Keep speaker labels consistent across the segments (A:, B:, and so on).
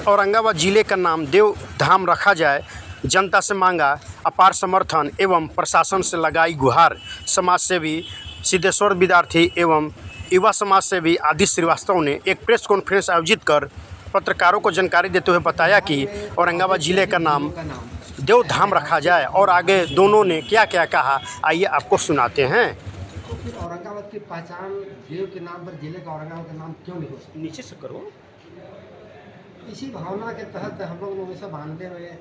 A: औरंगाबाद जिले का नाम देव धाम रखा जाए, जनता से मांगा अपार समर्थन एवं प्रशासन से लगाई गुहार। समाज सेवी सिद्धेश्वर विद्यार्थी एवं युवा समाज सेवी आदि श्रीवास्तव ने एक प्रेस कॉन्फ्रेंस आयोजित कर पत्रकारों को जानकारी देते हुए बताया कि औरंगाबाद जिले का नाम देव धाम रखा जाए और आगे दोनों ने क्या क्या कहा, आइए आपको सुनाते हैं।
B: तो फिर औरंगाबाद की पहचान देव के नाम पर जिले का औरंगाबाद का नाम क्यों नहीं हो सकता?
A: नीचे से करो।
B: इसी भावना के तहत हम लोग 1992 में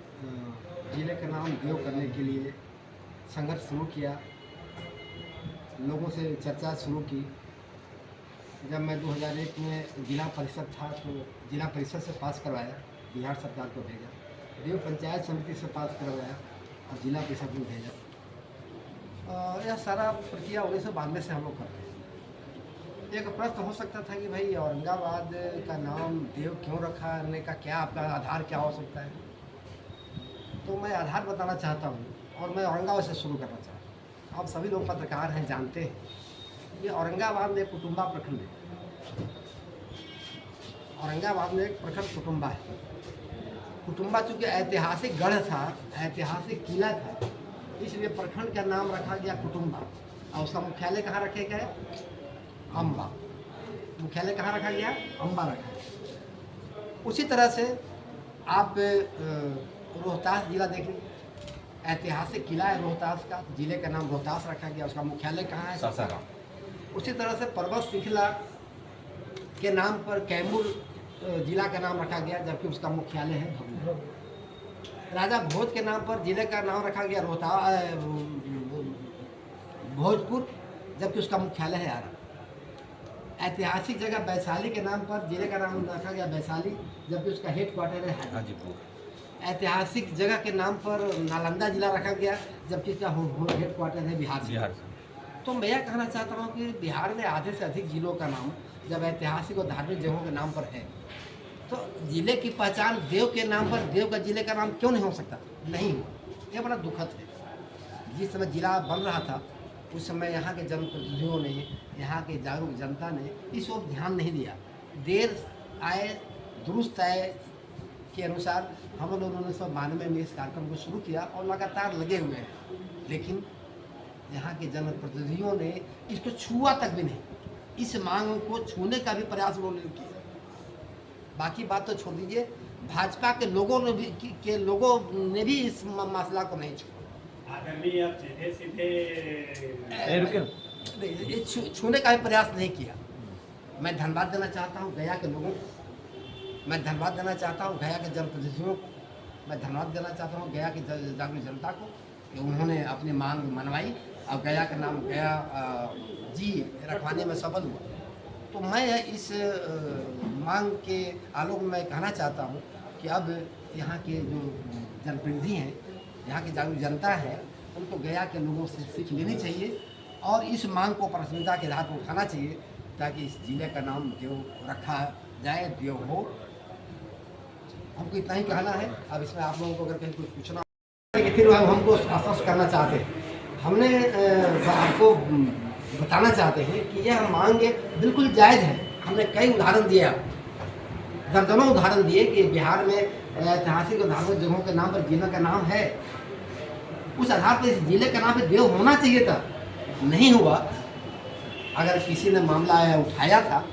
B: जिले का नाम देव करने के लिए संघर्ष शुरू किया, लोगों से चर्चा शुरू की। जब मैं 2001 में जिला परिषद था तो जिला परिषद से पास करवाया, बिहार सरकार को भेजा, देव पंचायत समिति से पास करवाया और जिला परिषद में भेजा। यह सारा प्रक्रिया 1992 से हम लोग कर रहे हैं। एक प्रश्न हो सकता था कि भाई औरंगाबाद का नाम देव क्यों रखने का क्या आपका आधार क्या हो सकता है? तो मैं आधार बताना चाहता हूँ और मैं औरंगाबाद से शुरू करना चाहता हूँ। आप सभी लोग पत्रकार हैं, जानते हैं ये औरंगाबाद में कुटुंबा प्रखंड है। औरंगाबाद में एक प्रखंड कुटुंबा है। कुटुंबा चूँकि ऐतिहासिक गढ़ था, ऐतिहासिक किला था, इसलिए प्रखंड का नाम रखा गया कुटुंबा। और उसका मुख्यालय कहाँ रखे गए? अम्बा। मुख्यालय कहाँ रखा गया? अम्बा रखा गया। उसी तरह से आप रोहतास जिला देख लीजिए, ऐतिहासिक किला है रोहतास का, जिले का नाम रोहतास रखा गया, उसका मुख्यालय कहाँ है? सासाराम। उसी तरह से पर्वत श्रृंखला के नाम पर कैमूर जिला का नाम रखा गया, जबकि उसका मुख्यालय है भभुआ। राजा भोज के नाम पर जिले का नाम रखा गया भोजपुर, जबकि उसका मुख्यालय है आरा। ऐतिहासिक जगह वैशाली के नाम पर जिले का नाम रखा गया वैशाली, जबकि उसका हेड क्वार्टर है हाजीपुर। ऐतिहासिक जगह के नाम पर नालंदा जिला रखा गया, जबकि इसका हेड क्वार्टर है बिहार। तो मैं यह कहना चाहता हूँ कि बिहार में आधे से अधिक जिलों का नाम जब ऐतिहासिक और धार्मिक जगहों के नाम पर है, तो जिले की पहचान देव के नाम पर देव का जिले का नाम क्यों नहीं हो सकता? नहीं हुआ। यह बड़ा दुखद है। जिस समय जिला बन रहा था उस समय यहाँ के जनप्रतिनिधियों ने, यहाँ के जागरूक जनता ने इस ओर ध्यान नहीं दिया। देर आए दुरुस्त आए के अनुसार हम लोगों ने 1992 में इस कार्यक्रम को शुरू किया और लगातार लगे हुए हैं, लेकिन यहाँ के जनप्रतिनिधियों ने इसको छुआ तक भी नहीं, इस मांग को छूने का भी प्रयास उन्होंने किया। बाकी बात तो छोड़ दीजिए, भाजपा के लोगों ने भी इस मसला को नहीं छुआ। छूने का भी प्रयास नहीं किया। मैं धन्यवाद देना चाहता हूँ गया के लोगों को, मैं धन्यवाद देना चाहता हूँ गया के जनप्रतिनिधियों को, मैं धन्यवाद देना चाहता हूँ गया की जागरूक जनता को कि उन्होंने अपनी मांग मनवाई और गया का नाम गया जी रखवाने में सफल हुआ। तो मैं इस मांग के आलोक में कहना चाहता हूँ कि अब यहाँ के जो जनप्रतिनिधि हैं, यहाँ की जागरूक जनता है, उनको गया के लोगों से सीख लेनी चाहिए और इस मांग को प्राथमिकता के आधार पर उठाना चाहिए, ताकि इस जिले का नाम देव रखा जाए, देव हो। हमको इतना ही कहना है। अब इसमें आप लोगों को अगर कहीं कुछ पूछना फिर हमको आश्वस्त करना चाहते हैं, हमने आपको बताना चाहते हैं कि यह मांग बिल्कुल जायज़ है। हमने कई उदाहरण दिए, दर्जनों उदाहरण दिए कि बिहार में ऐतिहासिक और धार्मिक जगहों के नाम पर जिले का नाम है। उस आधार पर इस जिले का नाम पे देव होना चाहिए था, नहीं हुआ। अगर किसी ने मामला उठाया था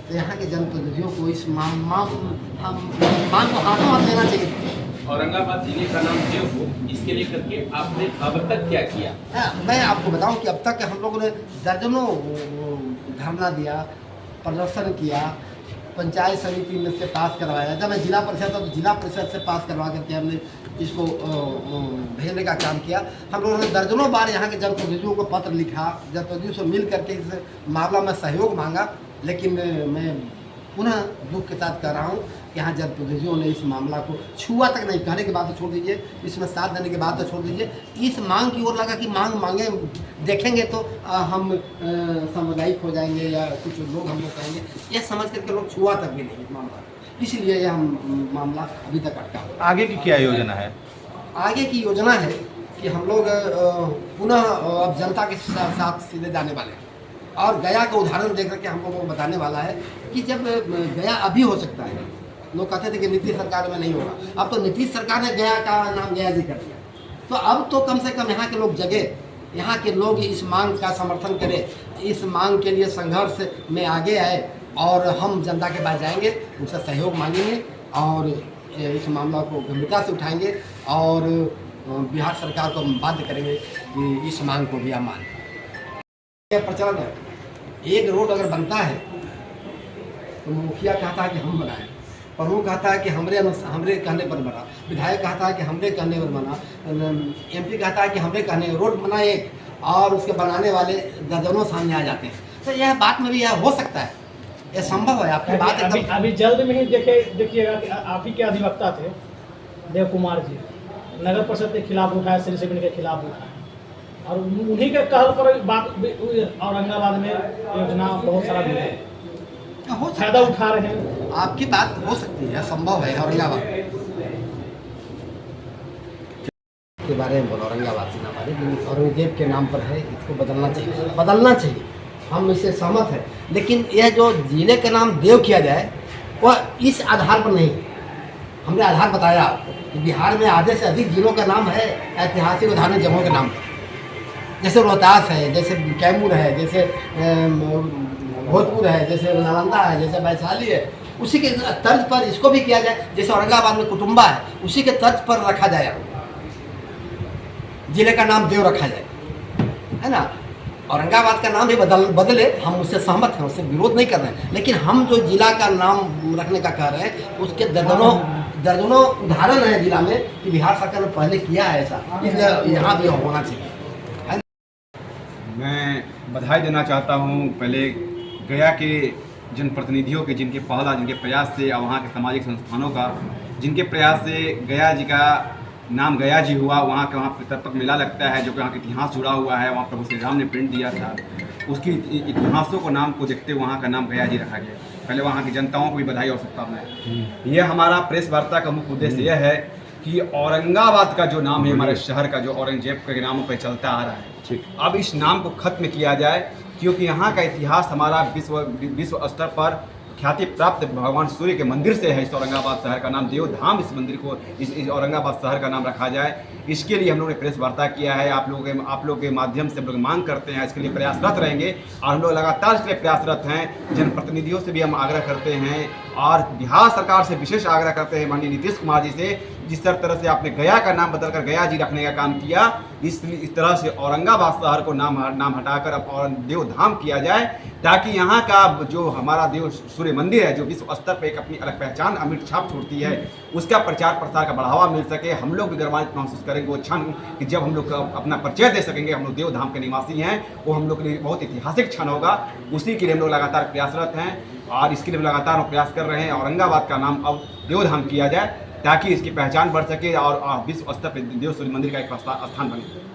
B: तो यहाँ के जनप्रतिनिधियों को इस मांग को हाथों हाथ लेना चाहिए था।
C: औरंगाबाद जिले का नाम देव हो, इसके लिए करके आपने अब तक क्या किया?
B: मैं आपको बताऊं कि अब तक हम लोगों ने दर्जनों धरना दिया, प्रदर्शन किया, पंचायत समिति में से पास करवाया। जब मैं जिला परिषद था तो जिला परिषद से पास करवा करके हमने इसको भेजने का काम किया। हम लोगों ने दर्जनों बार यहाँ के जनप्रतिनिधियों को पत्र लिखा, जनप्रतिनिधियों से मिल करके इस मामला में सहयोग मांगा, लेकिन मैं पुनः दुख के साथ कह रहा हूँ कि यहाँ जनप्रतिनिधियों ने इस मामला को छुआ तक नहीं। कहने की बात तो छोड़ दीजिए, इसमें साथ देने की बात तो छोड़ दीजिए, इस मांग की ओर लगा कि मांगे देखेंगे तो हम सामुदायिक हो जाएंगे या कुछ लोग हम लोग कहेंगे, यह समझ करके लोग छुआ तक भी नहीं मामला, इसलिए यह मामला अभी तक अटका।
D: आगे की क्या योजना है?
B: आगे की योजना है कि हम लोग पुनः अब जनता के साथ सीधे जाने वाले हैं और गया का उदाहरण देख करके हम लोगों को बताने वाला है कि जब गया अभी हो सकता है, लोग कहते थे कि नीतीश सरकार में नहीं होगा, अब तो नीतीश सरकार ने गया का नाम गया जी कर दिया। तो अब तो कम से कम यहाँ के लोग जगे, यहाँ के लोग इस मांग का समर्थन करें, इस मांग के लिए संघर्ष में आगे आए और हम जनता के पास जाएंगे, उनसे सहयोग मांगेंगे और इस मामला को गंभीरता से उठाएंगे और बिहार सरकार को बाध्य करेंगे कि इस मांग को भी हम मानें। प्रचलन है, एक रोड अगर बनता है तो मुखिया कहता है कि हम बनाएं, प्रमुख कहता है कि हमरे कहने पर बना, विधायक कहता है कि हमरे कहने पर बना, एमपी कहता है कि हमरे कहने रोड बना एक, और उसके बनाने वाले दर्जनों सामने आ जाते हैं। तो यह बात में भी यह हो सकता है, यह संभव है। आपकी बात एकदम
D: अभी जल्द में ही देखिएगा कि आप ही के अधिवक्ता थे देव कुमार जी, नगर परिषद के खिलाफ उठाया, श्री सेवन के खिलाफ उठाया, और उन्हीं के कहल पर बात औरंगाबाद में योजना बहुत सारा मिला है, फायदा उठा रहे हैं।
B: आपकी बात हो सकती है, संभव है। औरंगाबाद के बारे में बोलो, औरंगाबाद से नाम है, औरंगजेब के नाम पर है, इसको बदलना चाहिए, बदलना चाहिए, हम इससे सहमत हैं। लेकिन यह जो जिले का नाम देव किया जाए वह इस आधार पर नहीं। हमने आधार बताया आपको कि बिहार में आधे से अधिक जिलों का नाम है ऐतिहासिक और धार्मिक जगहों के नाम पर, जैसे रोहतास है, जैसे कैमूर है, जैसे भोजपुर है, जैसे नालंदा है, जैसे वैशाली है। उसी के तर्ज पर इसको भी किया जाए, जैसे औरंगाबाद में कुटुम्बा है, उसी के तर्ज पर रखा जाए, जिले का नाम देव रखा जाए, है ना। औरंगाबाद का नाम भी बदले, हम उससे सहमत हैं, उससे विरोध नहीं कर रहे हैं। लेकिन हम जो जिला का नाम रखने का कह रहे हैं, उसके दर्जनों उदाहरण है जिला में कि बिहार सरकार ने पहले किया है ऐसा, इसलिए यहाँ भी होना चाहिए।
E: मैं बधाई देना चाहता हूँ पहले गया के जनप्रतिनिधियों के, जिनके पहला, जिनके प्रयास से, और वहाँ के सामाजिक संस्थानों का, जिनके प्रयास से गया जी का नाम गया जी हुआ। वहाँ पितृपक्ष मेला लगता है, जो कि वहाँ का इतिहास जुड़ा हुआ है, वहाँ प्रभु श्री राम ने प्रिंट दिया था, उसकी इतिहासों को नाम को देखते हुए वहाँ का नाम गया जी रखा गया। पहले वहाँ की जनताओं को भी बधाई और शुभकामनाएं। यह हमारा प्रेस वार्ता का मुख्य उद्देश्य यह है कि औरंगाबाद का जो नाम है, हमारे शहर का, जो औरंगजेब के नामों पर चलता आ रहा है, अब इस नाम को खत्म किया जाए, क्योंकि यहाँ का इतिहास हमारा विश्व स्तर पर ख्याति प्राप्त भगवान सूर्य के मंदिर से है। इस औरंगाबाद शहर का नाम देव धाम, इस मंदिर को, इस औरंगाबाद शहर का नाम रखा जाए। इसके लिए हम लोगों ने प्रेस वार्ता किया है। आप लोगों के माध्यम से हम लोग मांग करते हैं, इसके लिए प्रयासरत रहेंगे और हम लोग लगातार इसके लिए प्रयासरत हैं। जनप्रतिनिधियों से भी हम आग्रह करते हैं और बिहार सरकार से विशेष आग्रह करते हैं, माननीय नीतीश कुमार जी से, जिस तरह से आपने गया का नाम बदलकर गया जी रखने का काम किया, इस तरह से औरंगाबाद शहर को नाम हटाकर अब और देव धाम किया जाए, ताकि यहाँ का जो हमारा देव सूर्य मंदिर है, जो विश्व स्तर पर एक अपनी अलग पहचान, अमिट छाप छोड़ती है, उसका प्रचार प्रसार का बढ़ावा मिल सके। हम लोग भी गर्वान्वित महसूस करेंगे वो क्षण कि जब हम लोग अपना परिचय दे सकेंगे, हम लोग देव धाम के निवासी हैं, वो हम लोग के लिए बहुत ऐतिहासिक क्षण होगा। उसी के लिए हम लोग लगातार प्रयासरत हैं और इसके लिए लगातार हम प्रयास कर रहे हैं। औरंगाबाद का नाम अब देव धाम किया जाए, ताकि इसकी पहचान बढ़ सके और विश्व स्तर पर देव सूर्य मंदिर का एक स्थान बने।